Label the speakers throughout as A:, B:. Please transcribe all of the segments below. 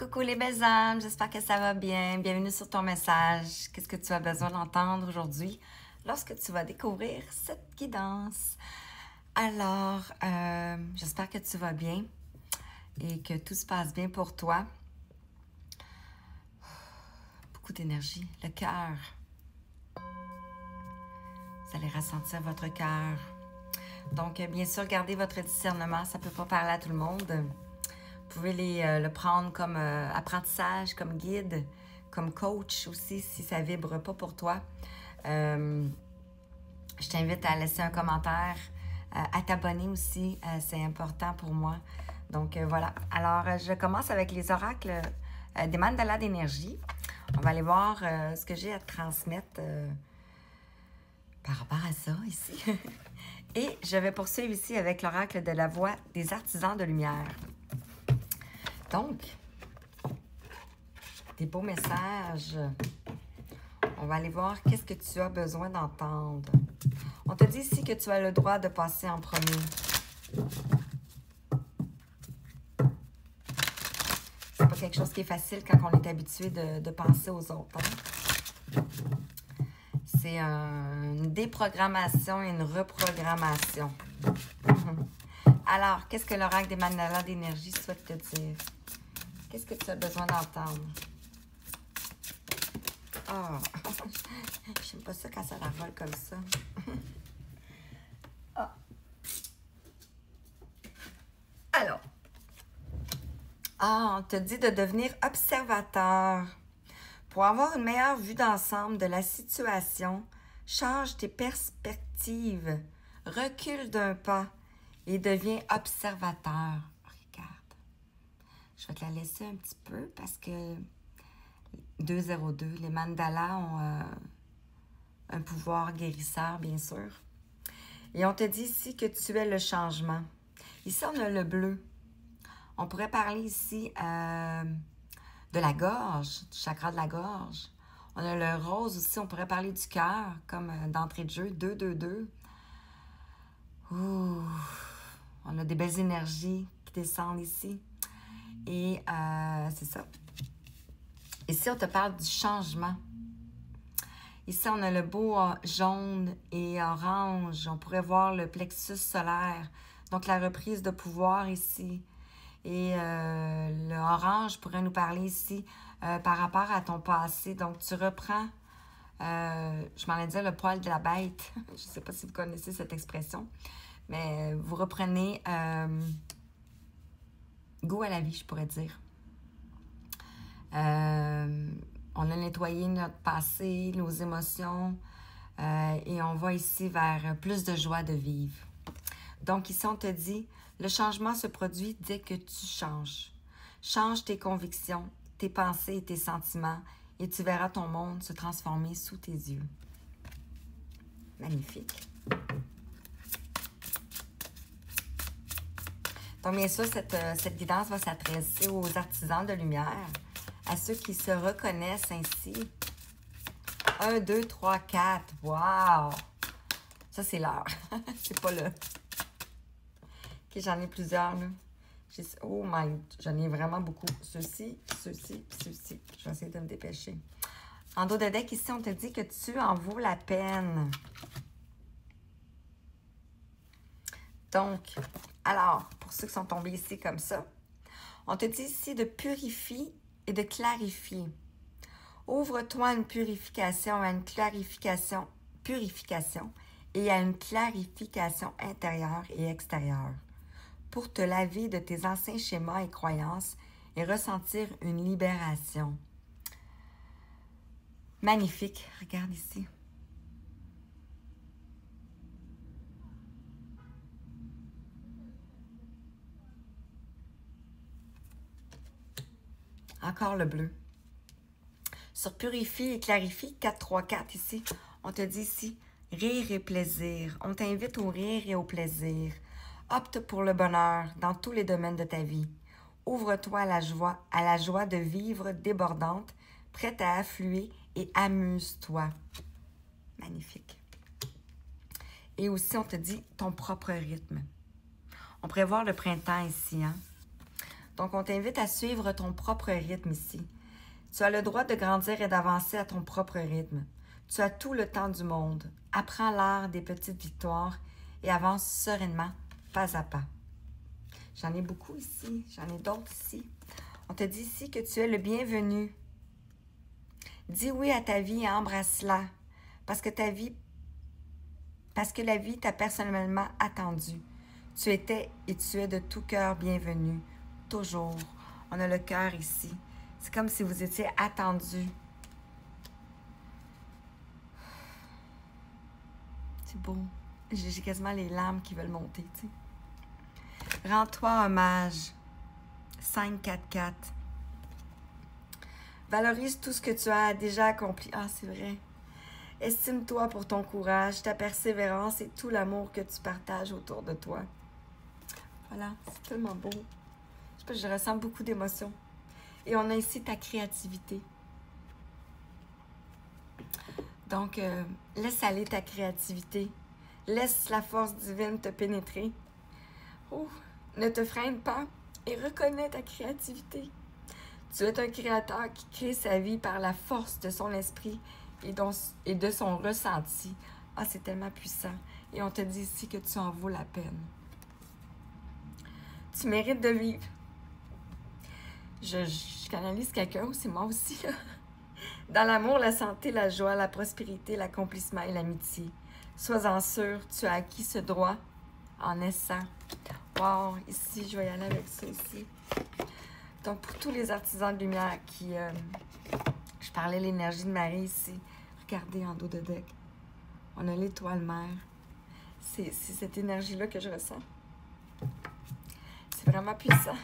A: Coucou les belles âmes, j'espère que ça va bien. Bienvenue sur ton message. Qu'est-ce que tu as besoin d'entendre aujourd'hui lorsque tu vas découvrir cette guidance? Alors, j'espère que tu vas bien et que tout se passe bien pour toi. Beaucoup d'énergie, le cœur. Vous allez ressentir votre cœur. Donc, bien sûr, gardez votre discernement, ça ne peut pas parler à tout le monde. Vous pouvez le prendre comme apprentissage, comme guide, comme coach aussi, si ça ne vibre pas pour toi. Je t'invite à laisser un commentaire, à t'abonner aussi, c'est important pour moi. Donc voilà, alors je commence avec les oracles des mandalas d'énergie. On va aller voir ce que j'ai à te transmettre par rapport à ça ici. Et je vais poursuivre ici avec l'oracle de la voix des artisans de lumière. Donc, des beaux messages. On va aller voir qu'est-ce que tu as besoin d'entendre. On te dit ici que tu as le droit de passer en premier. C'est pas quelque chose qui est facile quand on est habitué de penser aux autres. Hein? C'est une déprogrammation et une reprogrammation. Alors, qu'est-ce que l'oracle des mandalas d'énergie souhaite te dire? Qu'est-ce que tu as besoin d'entendre? Ah, j'aime pas ça quand ça la vole comme ça. Ah. Alors, on te dit de devenir observateur. Pour avoir une meilleure vue d'ensemble de la situation, change tes perspectives, recule d'un pas et deviens observateur. Je vais te la laisser un petit peu parce que 202, les mandalas ont un pouvoir guérisseur, bien sûr. Et on te dit ici que tu es le changement. Ici, on a le bleu. On pourrait parler ici de la gorge, du chakra de la gorge. On a le rose aussi, on pourrait parler du cœur, comme d'entrée de jeu, 222. Ouh, on a des belles énergies qui descendent ici. Et c'est ça. Ici, on te parle du changement. Ici, on a le beau jaune et orange. On pourrait voir le plexus solaire. Donc, la reprise de pouvoir ici. Et le orange pourrait nous parler ici par rapport à ton passé. Donc, tu reprends, je m'en ai dit, le poil de la bête. Je ne sais pas si vous connaissez cette expression. Mais vous reprenez goût à la vie, je pourrais dire. On a nettoyé notre passé, nos émotions, et on va ici vers plus de joie de vivre. Donc ici, on te dit, le changement se produit dès que tu changes. Change tes convictions, tes pensées et tes sentiments, et tu verras ton monde se transformer sous tes yeux. Magnifique. Donc, bien sûr, cette guidance va s'adresser aux artisans de lumière, à ceux qui se reconnaissent ainsi. 1, 2, 3, 4. Wow! Ça, c'est l'heure. C'est pas le... OK, j'en ai plusieurs, là. Oh my... J'en ai vraiment beaucoup. Ceux-ci, ceux-ci, ceux-ci. Je vais essayer de me dépêcher. En dos de deck, ici, on te dit que tu en vaux la peine. Donc, alors, pour ceux qui sont tombés ici comme ça, on te dit ici de purifier et de clarifier. Ouvre-toi à une purification, à une purification et à une clarification intérieure et extérieure pour te laver de tes anciens schémas et croyances et ressentir une libération. Magnifique, regarde ici. Encore le bleu. Sur Purifie et Clarifie, 434 ici, on te dit ici, rire et plaisir. On t'invite au rire et au plaisir. Opte pour le bonheur dans tous les domaines de ta vie. Ouvre-toi à la joie de vivre débordante, prête à affluer et amuse-toi. Magnifique. Et aussi, on te dit ton propre rythme. On pourrait voir le printemps ici, hein? Donc, on t'invite à suivre ton propre rythme ici. Tu as le droit de grandir et d'avancer à ton propre rythme. Tu as tout le temps du monde. Apprends l'art des petites victoires et avance sereinement, pas à pas. J'en ai beaucoup ici, j'en ai d'autres ici. On te dit ici que tu es le bienvenu. Dis oui à ta vie et embrasse-la, parce que la vie t'a personnellement attendu. Tu étais et tu es de tout cœur bienvenu, toujours. On a le cœur ici. C'est comme si vous étiez attendu. C'est beau. J'ai quasiment les larmes qui veulent monter, tu sais. Rends-toi hommage. 5-4-4. Valorise tout ce que tu as déjà accompli. Ah, c'est vrai. Estime-toi pour ton courage, ta persévérance et tout l'amour que tu partages autour de toi. Voilà, c'est tellement beau. Je sais pas, je ressens beaucoup d'émotions. Et on a ici ta créativité. Donc, laisse aller ta créativité. Laisse la force divine te pénétrer. Oh, ne te freine pas et reconnais ta créativité. Tu es un créateur qui crée sa vie par la force de son esprit et de son ressenti. Ah, c'est tellement puissant. Et on te dit ici que tu en vaux la peine. Tu mérites de vivre. Je canalise quelqu'un, c'est moi aussi, là. Dans l'amour, la santé, la joie, la prospérité, l'accomplissement et l'amitié. Sois-en sûr, tu as acquis ce droit en naissant. Wow, ici, je vais y aller avec ça ici. Donc, pour tous les artisans de lumière qui... je parlais de l'énergie de Marie ici. Regardez en dos de deck. On a l'étoile mère. C'est cette énergie-là que je ressens. C'est vraiment puissant.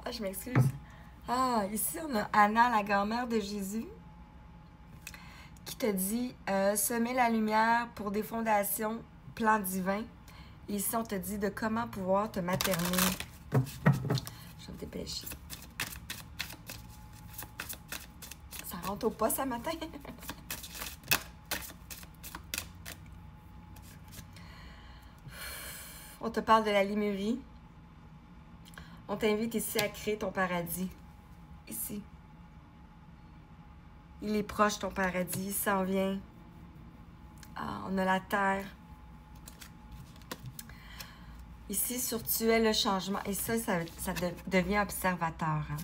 A: Ah, je m'excuse. Ah, ici, on a Anna, la grand-mère de Jésus, qui te dit semer la lumière pour des fondations, plan divin. Et ici, on te dit de comment pouvoir te materner. Je vais me dépêcher. Ça rentre au pas ce matin. On te parle de la limurie. On t'invite ici à créer ton paradis. Ici. Il est proche, ton paradis. Il s'en vient. Ah, on a la terre. Ici, sur tu es le changement. Et ça devient observateur. Hein.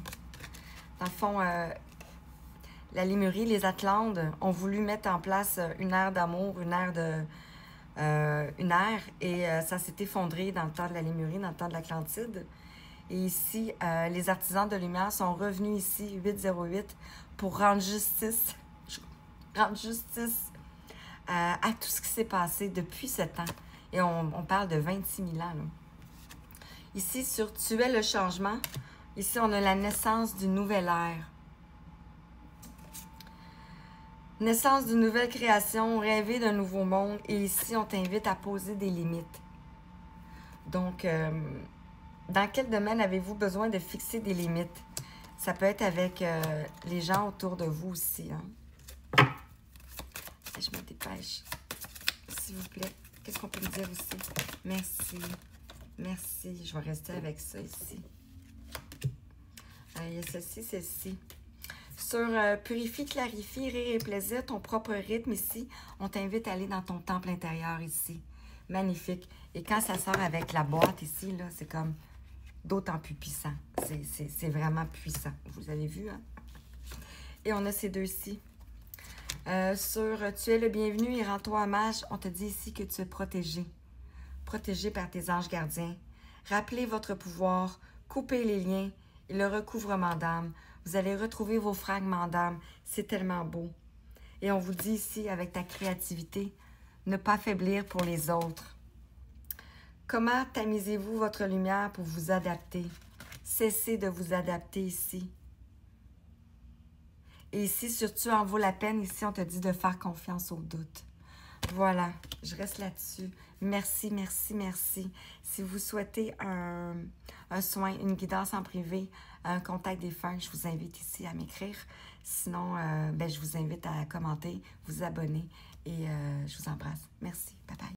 A: Dans le fond, la Lémurie, les Atlantes ont voulu mettre en place une ère d'amour, une ère, et ça s'est effondré dans le temps de la Lémurie, dans le temps de l'Atlantide. Et ici, les artisans de lumière sont revenus ici, 808, pour rendre justice à tout ce qui s'est passé depuis ce temps. Et on parle de 26 000 ans. Là. Ici, sur Tu es le changement, ici, on a la naissance d'une nouvelle ère. Naissance d'une nouvelle création, rêver d'un nouveau monde. Et ici, on t'invite à poser des limites. Donc, dans quel domaine avez-vous besoin de fixer des limites? Ça peut être avec les gens autour de vous aussi. Hein? Je me dépêche. S'il vous plaît. Qu'est-ce qu'on peut me dire aussi? Merci. Merci. Je vais rester avec ça ici. Il y a ceci. Sur Purifie, clarifie, rire et plaisir, ton propre rythme ici, on t'invite à aller dans ton temple intérieur ici. Magnifique. Et quand ça sort avec la boîte ici, là, c'est comme d'autant plus puissant. C'est vraiment puissant. Vous avez vu, hein? Et on a ces deux-ci. Sur Tu es le bienvenu et rends-toi hommage, on te dit ici que tu es protégé. Protégé par tes anges gardiens. Rappelez votre pouvoir, coupez les liens et le recouvrement d'âme. Vous allez retrouver vos fragments d'âme. C'est tellement beau. Et on vous dit ici, avec ta créativité, ne pas faiblir pour les autres. Comment tamisez-vous votre lumière pour vous adapter? Cessez de vous adapter ici. Et ici, sur Tu en vaut la peine, ici, on te dit de faire confiance au doute. Voilà, je reste là-dessus. Merci, merci, merci. Si vous souhaitez un soin, une guidance en privé, un contact des défunt, je vous invite ici à m'écrire. Sinon, je vous invite à commenter, vous abonner Et je vous embrasse. Merci. Bye bye.